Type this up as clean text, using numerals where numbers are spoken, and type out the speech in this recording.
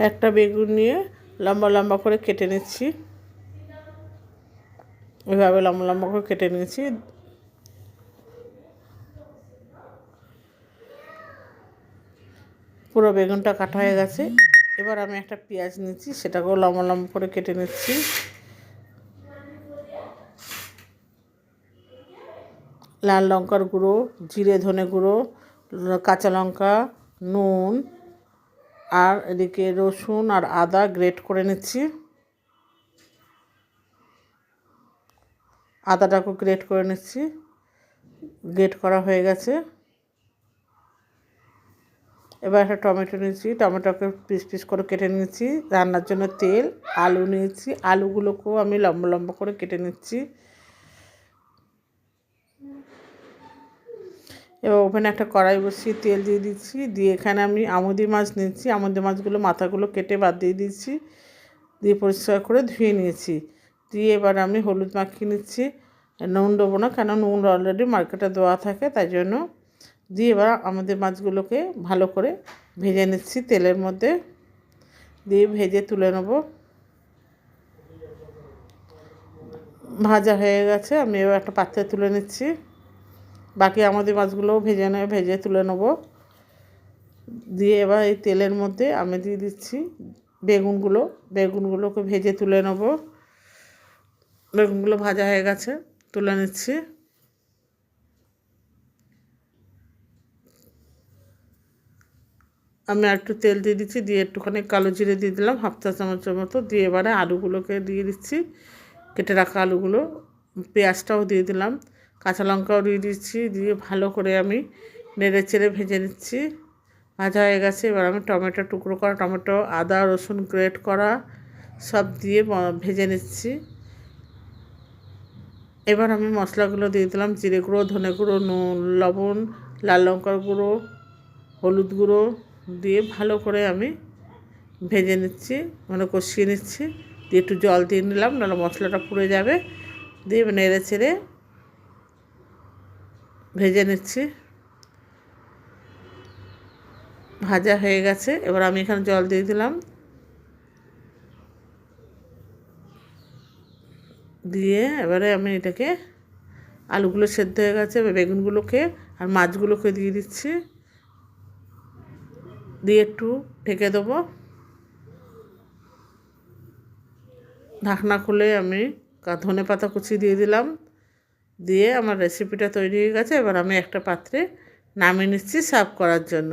একটা বেগুন নিয়ে লম্বা লম্বা করে কেটে নিচ্ছি। এভাবে লম্বা লম্বা করে কেটে নিয়েছি। পুরো বেগুনটা কাটা হয়ে গেছে। এবার আমি একটা পেঁয়াজ নিচ্ছি, সেটাকেও লম্বা লম্বা করে কেটে নিচ্ছি। লাল লঙ্কার গুঁড়ো, জিরে ধনে গুঁড়ো, কাঁচা লঙ্কা, নুন, আর এদিকে রসুন আর আদা গ্রেট করে নিচ্ছি। আদাটাকেও গ্রেট করে নিচ্ছি। গ্রেট করা হয়ে গেছে। এবার একটা টমেটো নিয়েছি, টমেটোকে পিস পিস করে কেটে নিয়েছি। রান্নার জন্য তেল, আলু নিয়েছি, আলুগুলোকেও আমি লম্বা লম্বা করে কেটে নিচ্ছি। এবার ওভেনে একটা কড়াই বসিয়ে তেল দিয়ে দিচ্ছি। দিয়ে এখানে আমি আমুদি মাছ নিচ্ছি। আমুদি মাছগুলো মাথাগুলো কেটে বাদ দিয়ে দিচ্ছি। দিয়ে পরিষ্কার করে ধুয়ে নিয়েছি। দিয়ে এবার আমি হলুদ মাখিয়ে নিচ্ছি। নুন দেবো না, কেন নুন অলরেডি মার্কেটে দেওয়া থাকে, তাই জন্য। দিয়ে এবার আমাদের মাছগুলোকে ভালো করে ভেজে নিচ্ছি তেলের মধ্যে। দিয়ে ভেজে তুলে নেব। ভাজা হয়ে গেছে, আমি এবার একটা পাত্রে তুলে নিচ্ছি। বাকি আমাদের মাছগুলোও ভেজে তুলে নেব। দিয়ে এবার এই তেলের মধ্যে আমি দিয়ে দিচ্ছি বেগুনগুলোকে ভেজে তুলে নেব। বেগুনগুলো ভাজা হয়ে গেছে, তুলে নিচ্ছি। আমি একটু তেল দিয়ে দিচ্ছি। দিয়ে একটুখানি কালো জিরে দিয়ে দিলাম, হাফ চা চামচের মতো। দিয়ে এবারে আলুগুলোকে দিয়ে দিচ্ছি, কেটে রাখা আলুগুলো। পেঁয়াজটাও দিয়ে দিলাম, কাঁচা লঙ্কাও দিয়ে দিচ্ছি। দিয়ে ভালো করে আমি নেড়ে চেড়ে ভেজে নিচ্ছি। ভাজা হয়ে গেছে। এবার আমি টুকরো করা টমেটো, আদা রসুন গ্রেট করা সব দিয়ে ভেজে নিচ্ছি। এবার আমি মশলাগুলো দিয়ে দিলাম, জিরে গুঁড়ো, ধনে গুঁড়ো, নুন, লবণ, লাল লঙ্কার গুঁড়ো, হলুদ গুঁড়ো দিয়ে ভালো করে আমি ভেজে নিচ্ছি, মানে কষিয়ে নিচ্ছি। দিয়ে একটু জল দিয়ে নিলাম, নাহলে মশলাটা পুড়ে যাবে। দিয়ে নেড়ে চেড়ে ভেজে নিচ্ছি। ভাজা হয়ে গেছে। এবার আমি এখানে জল দিয়ে দিলাম। দিয়ে এবারে আমি এটাকে, আলুগুলো সেদ্ধ হয়ে গেছে, বেগুনগুলোকে আর মাছগুলোকে দিয়ে দিচ্ছি। দিয়ে একটু ঢেকে দেবো। ঢাকনা খুলে আমি ধনে পাতা কুচি দিয়ে দিলাম। দিয়ে আমার রেসিপিটা তৈরি হয়ে গেছে। এবার আমি একটা পাত্রে নামিয়ে নিচ্ছি সার্ভ করার জন্য।